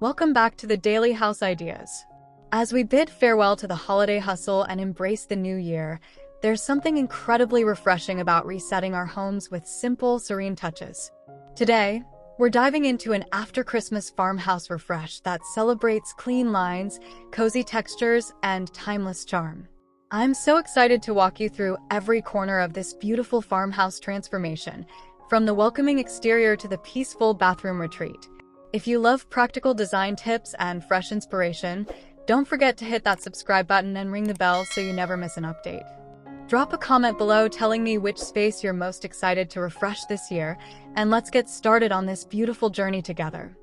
Welcome back to the Daily House Ideas. As we bid farewell to the holiday hustle and embrace the new year, there's something incredibly refreshing about resetting our homes with simple, serene touches. Today, we're diving into an after-Christmas farmhouse refresh that celebrates clean lines, cozy textures, and timeless charm. I'm so excited to walk you through every corner of this beautiful farmhouse transformation, from the welcoming exterior to the peaceful bathroom retreat. If you love practical design tips and fresh inspiration, don't forget to hit that subscribe button and ring the bell so you never miss an update. Drop a comment below telling me which space you're most excited to refresh this year, and let's get started on this beautiful journey together.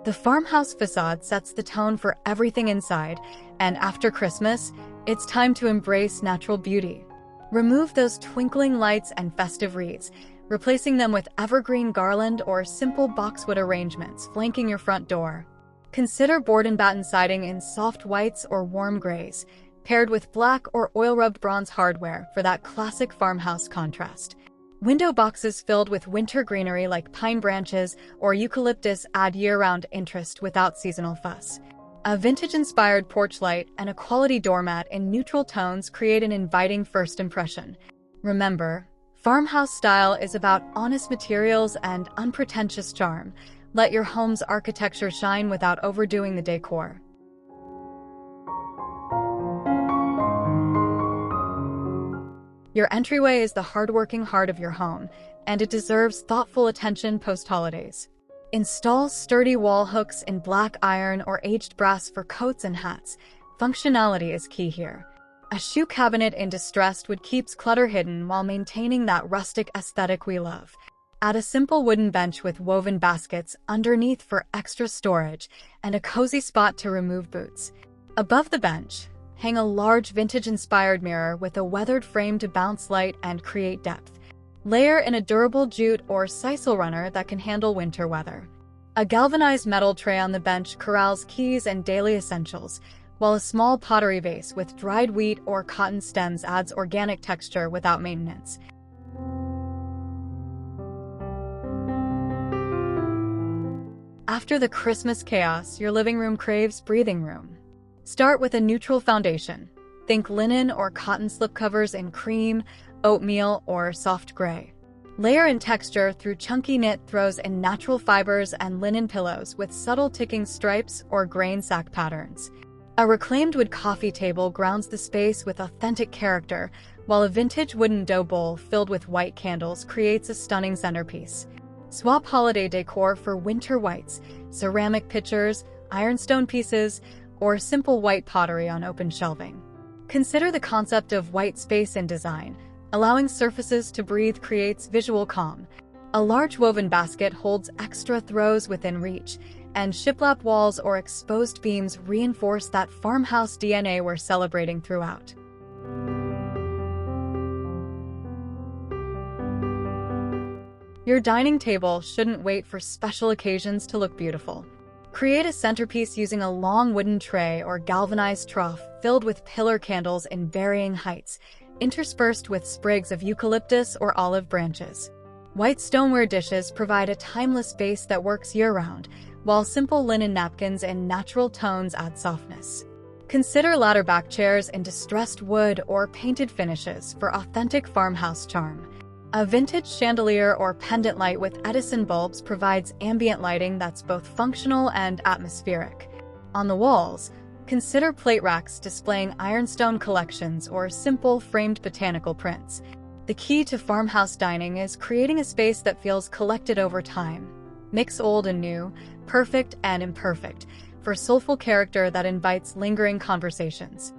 The farmhouse facade sets the tone for everything inside, and after Christmas, it's time to embrace natural beauty. Remove those twinkling lights and festive wreaths, replacing them with evergreen garland or simple boxwood arrangements flanking your front door. Consider board and batten siding in soft whites or warm grays, paired with black or oil-rubbed bronze hardware for that classic farmhouse contrast. Window boxes filled with winter greenery like pine branches or eucalyptus add year-round interest without seasonal fuss. A vintage-inspired porch light and a quality doormat in neutral tones create an inviting first impression. Remember, farmhouse style is about honest materials and unpretentious charm. Let your home's architecture shine without overdoing the decor. Your entryway is the hardworking heart of your home, and it deserves thoughtful attention post-holidays. Install sturdy wall hooks in black iron or aged brass for coats and hats. Functionality is key here. A shoe cabinet in distressed wood keeps clutter hidden while maintaining that rustic aesthetic we love. Add a simple wooden bench with woven baskets underneath for extra storage and a cozy spot to remove boots. Above the bench, hang a large vintage-inspired mirror with a weathered frame to bounce light and create depth. Layer in a durable jute or sisal runner that can handle winter weather. A galvanized metal tray on the bench corrals keys and daily essentials, while a small pottery vase with dried wheat or cotton stems adds organic texture without maintenance. After the Christmas chaos, your living room craves breathing room. Start with a neutral foundation. Think linen or cotton slipcovers in cream, oatmeal, or soft gray. Layer in texture through chunky knit throws in natural fibers and linen pillows with subtle ticking stripes or grain sack patterns. A reclaimed wood coffee table grounds the space with authentic character, while a vintage wooden dough bowl filled with white candles creates a stunning centerpiece. Swap holiday decor for winter whites, ceramic pitchers, ironstone pieces, or simple white pottery on open shelving. Consider the concept of white space in design. Allowing surfaces to breathe creates visual calm. A large woven basket holds extra throws within reach, and shiplap walls or exposed beams reinforce that farmhouse DNA we're celebrating throughout. Your dining table shouldn't wait for special occasions to look beautiful. Create a centerpiece using a long wooden tray or galvanized trough filled with pillar candles in varying heights, interspersed with sprigs of eucalyptus or olive branches. White stoneware dishes provide a timeless base that works year-round, while simple linen napkins in natural tones add softness. Consider ladder back chairs in distressed wood or painted finishes for authentic farmhouse charm. A vintage chandelier or pendant light with Edison bulbs provides ambient lighting that's both functional and atmospheric. On the walls, consider plate racks displaying ironstone collections or simple framed botanical prints. The key to farmhouse dining is creating a space that feels collected over time. Mix old and new, perfect and imperfect, for soulful character that invites lingering conversations.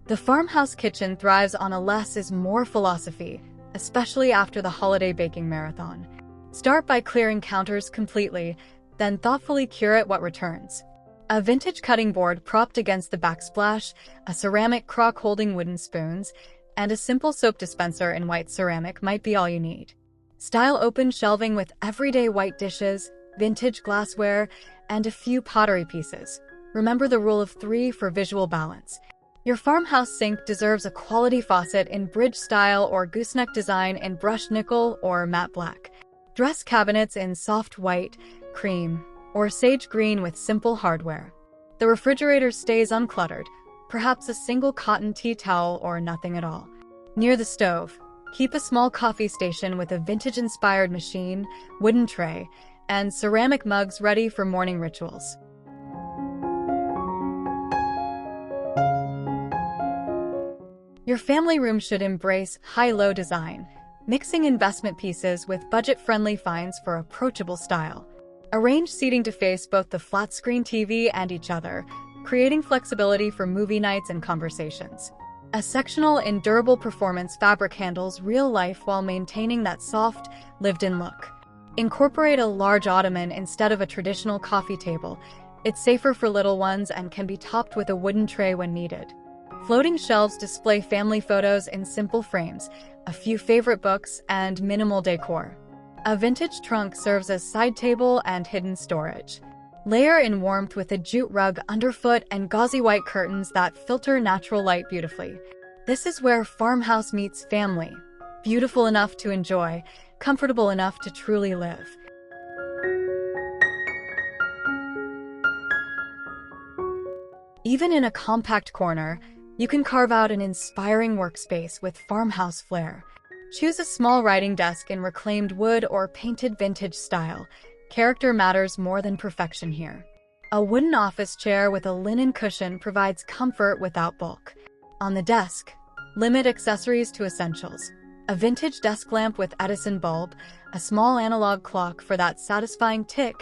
The farmhouse kitchen thrives on a less is more philosophy, especially after the holiday baking marathon. Start by clearing counters completely, then thoughtfully curate what returns. A vintage cutting board propped against the backsplash, a ceramic crock holding wooden spoons, and a simple soap dispenser in white ceramic might be all you need. Style open shelving with everyday white dishes, vintage glassware, and a few pottery pieces. Remember the rule of 3 for visual balance. Your farmhouse sink deserves a quality faucet in bridge style or gooseneck design in brushed nickel or matte black. Dress cabinets in soft white, cream, or sage green with simple hardware. The refrigerator stays uncluttered, perhaps a single cotton tea towel or nothing at all. Near the stove, keep a small coffee station with a vintage-inspired machine, wooden tray, and ceramic mugs ready for morning rituals. Your family room should embrace high-low design, mixing investment pieces with budget-friendly finds for approachable style. Arrange seating to face both the flat-screen TV and each other, creating flexibility for movie nights and conversations. A sectional and durable performance fabric handles real life while maintaining that soft, lived-in look. Incorporate a large ottoman instead of a traditional coffee table. It's safer for little ones and can be topped with a wooden tray when needed. Floating shelves display family photos in simple frames, a few favorite books, and minimal decor. A vintage trunk serves as side table and hidden storage. Layer in warmth with a jute rug underfoot and gauzy white curtains that filter natural light beautifully. This is where farmhouse meets family. Beautiful enough to enjoy, comfortable enough to truly live. Even in a compact corner, you can carve out an inspiring workspace with farmhouse flair. Choose a small writing desk in reclaimed wood or painted vintage style. Character matters more than perfection here. A wooden office chair with a linen cushion provides comfort without bulk. On the desk, limit accessories to essentials. A vintage desk lamp with Edison bulb, a small analog clock for that satisfying tick,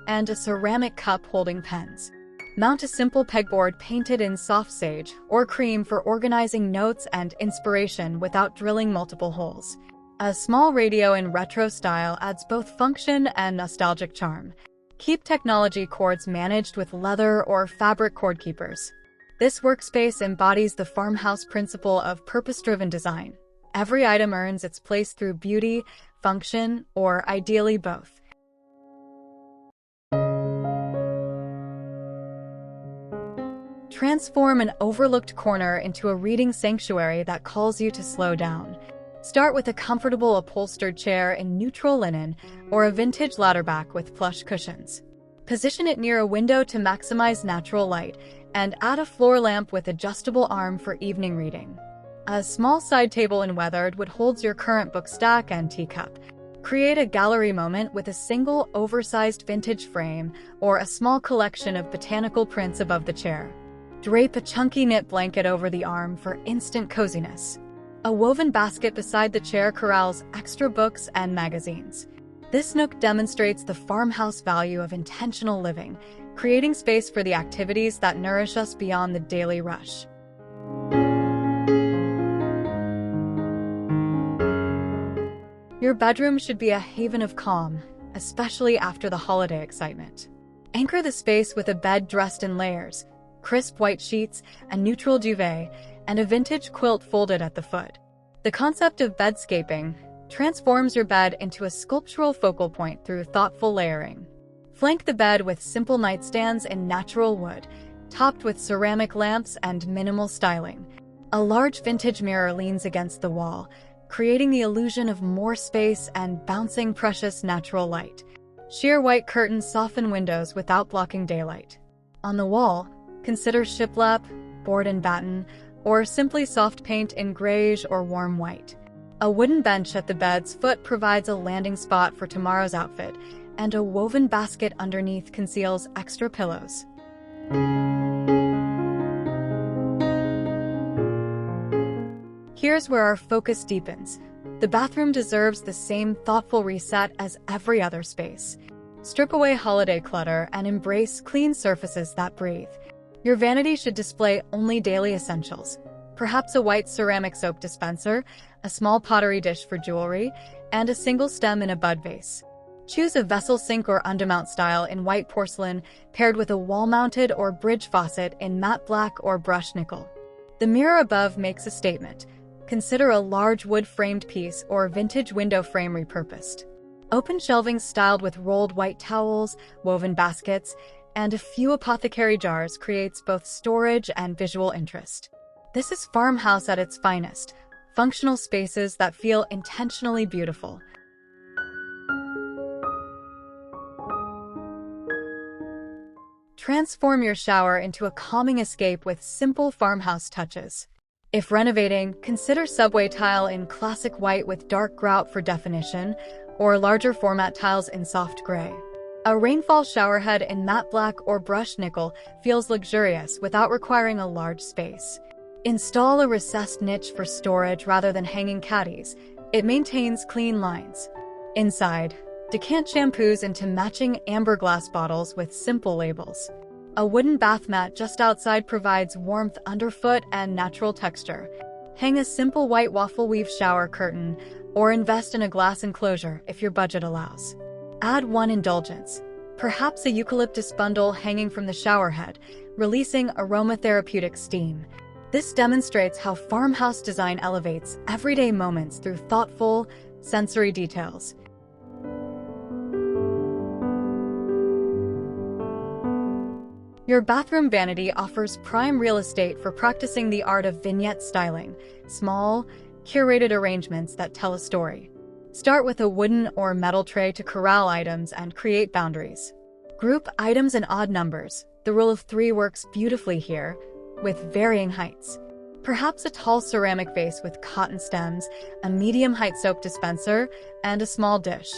and a ceramic cup holding pens. Mount a simple pegboard painted in soft sage or cream for organizing notes and inspiration without drilling multiple holes. A small radio in retro style adds both function and nostalgic charm. Keep technology cords managed with leather or fabric cord keepers. This workspace embodies the farmhouse principle of purpose-driven design. Every item earns its place through beauty, function, or ideally both. Transform an overlooked corner into a reading sanctuary that calls you to slow down. Start with a comfortable upholstered chair in neutral linen or a vintage ladderback with plush cushions. Position it near a window to maximize natural light, and add a floor lamp with adjustable arm for evening reading. A small side table in weathered wood holds your current book stack and teacup. Create a gallery moment with a single oversized vintage frame or a small collection of botanical prints above the chair. Drape a chunky knit blanket over the arm for instant coziness. A woven basket beside the chair corrals extra books and magazines. This nook demonstrates the farmhouse value of intentional living, creating space for the activities that nourish us beyond the daily rush. Your bedroom should be a haven of calm, especially after the holiday excitement. Anchor the space with a bed dressed in layers, crisp white sheets, a neutral duvet, and a vintage quilt folded at the foot. The concept of bedscaping transforms your bed into a sculptural focal point through thoughtful layering. Flank the bed with simple nightstands in natural wood, topped with ceramic lamps and minimal styling. A large vintage mirror leans against the wall, creating the illusion of more space and bouncing precious natural light. Sheer white curtains soften windows without blocking daylight. On the wall, consider shiplap, board and batten, or simply soft paint in grayish or warm white. A wooden bench at the bed's foot provides a landing spot for tomorrow's outfit, and a woven basket underneath conceals extra pillows. Here's where our focus deepens. The bathroom deserves the same thoughtful reset as every other space. Strip away holiday clutter and embrace clean surfaces that breathe. Your vanity should display only daily essentials. Perhaps a white ceramic soap dispenser, a small pottery dish for jewelry, and a single stem in a bud vase. Choose a vessel sink or undermount style in white porcelain, paired with a wall-mounted or bridge faucet in matte black or brushed nickel. The mirror above makes a statement. Consider a large wood-framed piece or vintage window frame repurposed. Open shelving styled with rolled white towels, woven baskets, and a few apothecary jars creates both storage and visual interest. This is Farmhouse at its finest, functional spaces that feel intentionally beautiful. Transform your shower into a calming escape with simple farmhouse touches. If renovating, consider subway tile in classic white with dark grout for definition, or larger format tiles in soft gray. A rainfall showerhead in matte black or brushed nickel feels luxurious without requiring a large space. Install a recessed niche for storage rather than hanging caddies. It maintains clean lines. Inside, decant shampoos into matching amber glass bottles with simple labels. A wooden bath mat just outside provides warmth underfoot and natural texture. Hang a simple white waffle weave shower curtain or invest in a glass enclosure if your budget allows. Add one indulgence, perhaps a eucalyptus bundle hanging from the showerhead, releasing aromatherapeutic steam. This demonstrates how farmhouse design elevates everyday moments through thoughtful, sensory details. Your bathroom vanity offers prime real estate for practicing the art of vignette styling, small, curated arrangements that tell a story. Start with a wooden or metal tray to corral items and create boundaries. Group items in odd numbers. The rule of 3 works beautifully here, with varying heights. Perhaps a tall ceramic vase with cotton stems, a medium-height soap dispenser, and a small dish.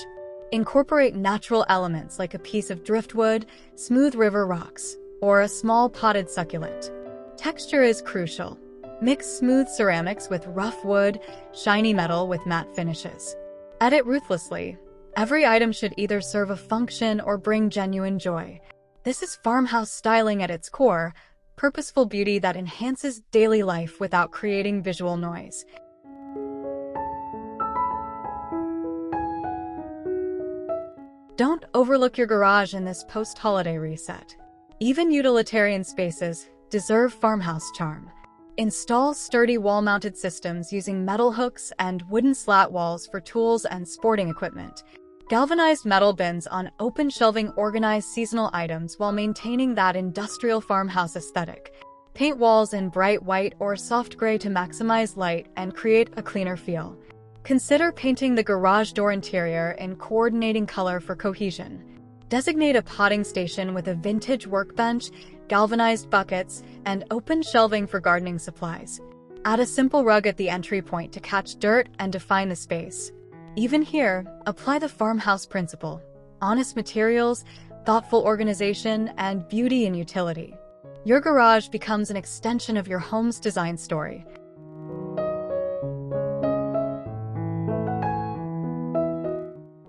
Incorporate natural elements like a piece of driftwood, smooth river rocks, or a small potted succulent. Texture is crucial. Mix smooth ceramics with rough wood, shiny metal with matte finishes. Edit ruthlessly. Every item should either serve a function or bring genuine joy. This is farmhouse styling at its core, purposeful beauty that enhances daily life without creating visual noise. Don't overlook your garage in this post-holiday reset. Even utilitarian spaces deserve farmhouse charm. Install sturdy wall-mounted systems using metal hooks and wooden slat walls for tools and sporting equipment. Galvanized metal bins on open shelving organize seasonal items while maintaining that industrial farmhouse aesthetic. Paint walls in bright white or soft gray to maximize light and create a cleaner feel. Consider painting the garage door interior in coordinating color for cohesion. Designate a potting station with a vintage workbench, galvanized buckets, and open shelving for gardening supplies. Add a simple rug at the entry point to catch dirt and define the space. Even here, apply the farmhouse principle: honest materials, thoughtful organization, and beauty in utility. Your garage becomes an extension of your home's design story.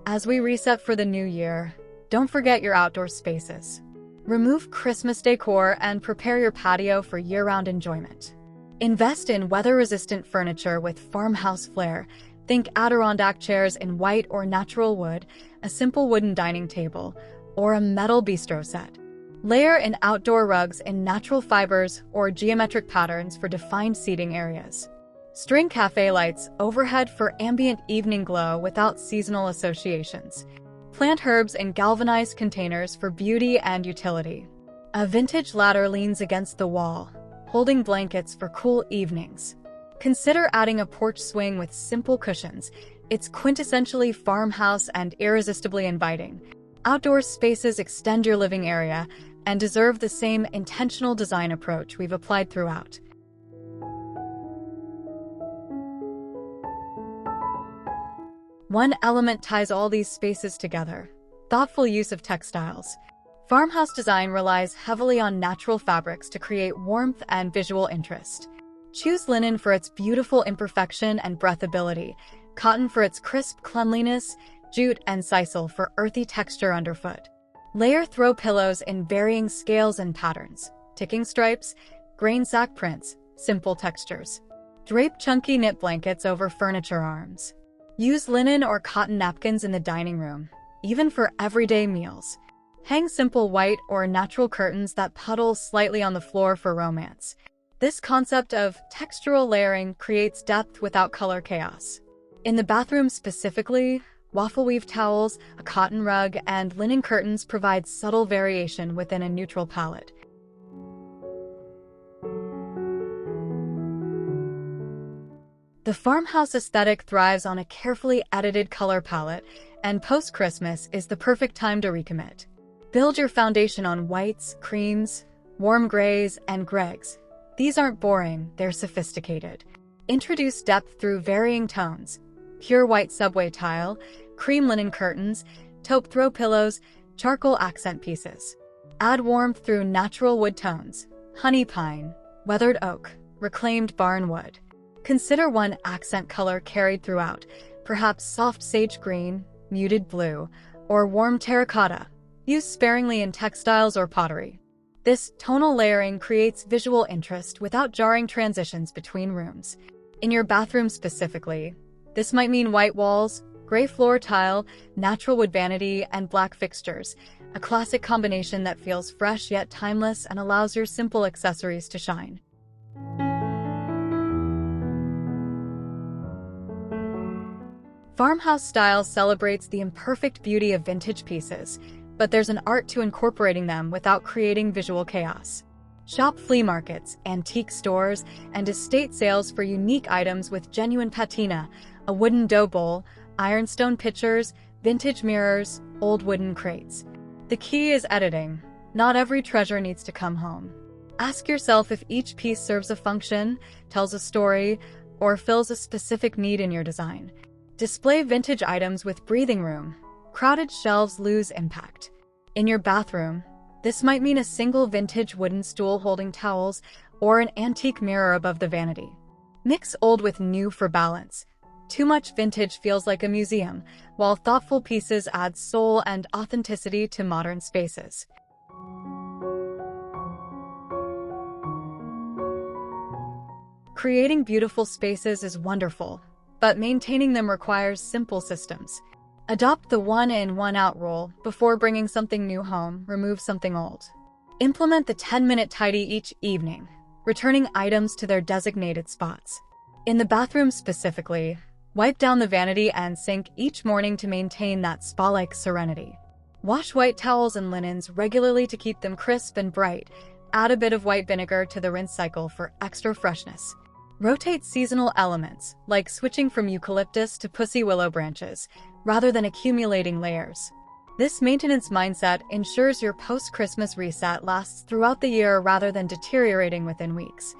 As we reset for the new year, don't forget your outdoor spaces. Remove Christmas decor and prepare your patio for year-round enjoyment. Invest in weather-resistant furniture with farmhouse flair. Think Adirondack chairs in white or natural wood, a simple wooden dining table, or a metal bistro set. Layer in outdoor rugs in natural fibers or geometric patterns for defined seating areas. String cafe lights overhead for ambient evening glow without seasonal associations. Plant herbs in galvanized containers for beauty and utility. A vintage ladder leans against the wall, holding blankets for cool evenings. Consider adding a porch swing with simple cushions. It's quintessentially farmhouse and irresistibly inviting. Outdoor spaces extend your living area and deserve the same intentional design approach we've applied throughout. One element ties all these spaces together: thoughtful use of textiles. Farmhouse design relies heavily on natural fabrics to create warmth and visual interest. Choose linen for its beautiful imperfection and breathability, cotton for its crisp cleanliness, jute and sisal for earthy texture underfoot. Layer throw pillows in varying scales and patterns: ticking stripes, grain sack prints, simple textures. Drape chunky knit blankets over furniture arms. Use linen or cotton napkins in the dining room, even for everyday meals. Hang simple white or natural curtains that puddle slightly on the floor for romance. This concept of textural layering creates depth without color chaos. In the bathroom specifically, waffle weave towels, a cotton rug, and linen curtains provide subtle variation within a neutral palette. The farmhouse aesthetic thrives on a carefully edited color palette, and post-Christmas is the perfect time to recommit. Build your foundation on whites, creams, warm grays, and greys. These aren't boring, they're sophisticated. Introduce depth through varying tones: pure white subway tile, cream linen curtains, taupe throw pillows, charcoal accent pieces. Add warmth through natural wood tones: honey pine, weathered oak, reclaimed barn wood. Consider one accent color carried throughout, perhaps soft sage green, muted blue, or warm terracotta. Use sparingly in textiles or pottery. This tonal layering creates visual interest without jarring transitions between rooms. In your bathroom specifically, this might mean white walls, gray floor tile, natural wood vanity, and black fixtures, a classic combination that feels fresh yet timeless and allows your simple accessories to shine. Farmhouse style celebrates the imperfect beauty of vintage pieces, but there's an art to incorporating them without creating visual chaos. Shop flea markets, antique stores, and estate sales for unique items with genuine patina: a wooden dough bowl, ironstone pitchers, vintage mirrors, old wooden crates. The key is editing. Not every treasure needs to come home. Ask yourself if each piece serves a function, tells a story, or fills a specific need in your design. Display vintage items with breathing room. Crowded shelves lose impact. In your bathroom, this might mean a single vintage wooden stool holding towels or an antique mirror above the vanity. Mix old with new for balance. Too much vintage feels like a museum, while thoughtful pieces add soul and authenticity to modern spaces. Creating beautiful spaces is wonderful, but maintaining them requires simple systems. Adopt the one-in, one-out rule. Before bringing something new home, remove something old. Implement the 10-minute tidy each evening, returning items to their designated spots. In the bathroom specifically, wipe down the vanity and sink each morning to maintain that spa-like serenity. Wash white towels and linens regularly to keep them crisp and bright. Add a bit of white vinegar to the rinse cycle for extra freshness. Rotate seasonal elements, like switching from eucalyptus to pussy willow branches, rather than accumulating layers. This maintenance mindset ensures your post-Christmas reset lasts throughout the year rather than deteriorating within weeks.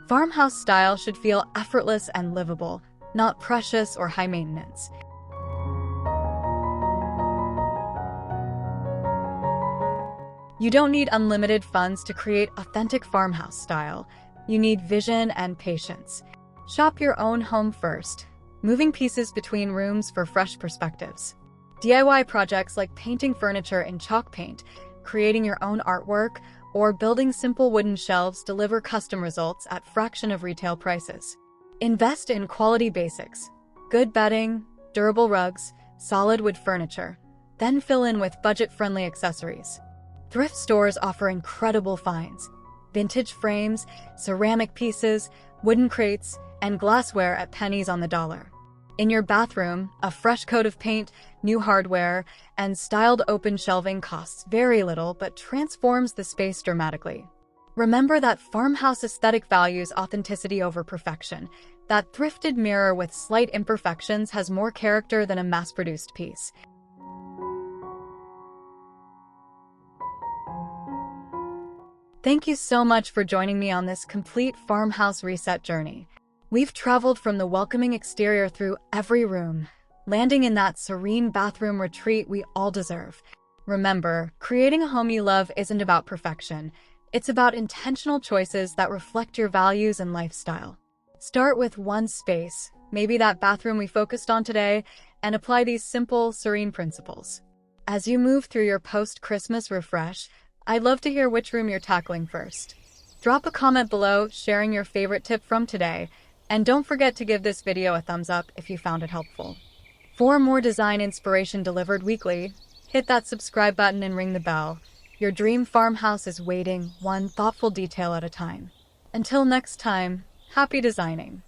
Farmhouse style should feel effortless and livable, not precious or high maintenance. You don't need unlimited funds to create authentic farmhouse style. You need vision and patience. Shop your own home first, moving pieces between rooms for fresh perspectives. DIY projects like painting furniture in chalk paint, creating your own artwork, or building simple wooden shelves deliver custom results at fraction of retail prices. Invest in quality basics: good bedding, durable rugs, solid wood furniture, then fill in with budget-friendly accessories. Thrift stores offer incredible finds: vintage frames, ceramic pieces, wooden crates, and glassware at pennies on the dollar. In your bathroom, a fresh coat of paint, new hardware, and styled open shelving costs very little but transforms the space dramatically. Remember that farmhouse aesthetic values authenticity over perfection. That thrifted mirror with slight imperfections has more character than a mass-produced piece. Thank you so much for joining me on this complete farmhouse reset journey. We've traveled from the welcoming exterior through every room, landing in that serene bathroom retreat we all deserve. Remember, creating a home you love isn't about perfection. It's about intentional choices that reflect your values and lifestyle. Start with one space, maybe that bathroom we focused on today, and apply these simple, serene principles. As you move through your post-Christmas refresh, I'd love to hear which room you're tackling first. Drop a comment below sharing your favorite tip from today, and don't forget to give this video a thumbs up if you found it helpful. For more design inspiration delivered weekly, hit that subscribe button and ring the bell. Your dream farmhouse is waiting, one thoughtful detail at a time. Until next time, happy designing.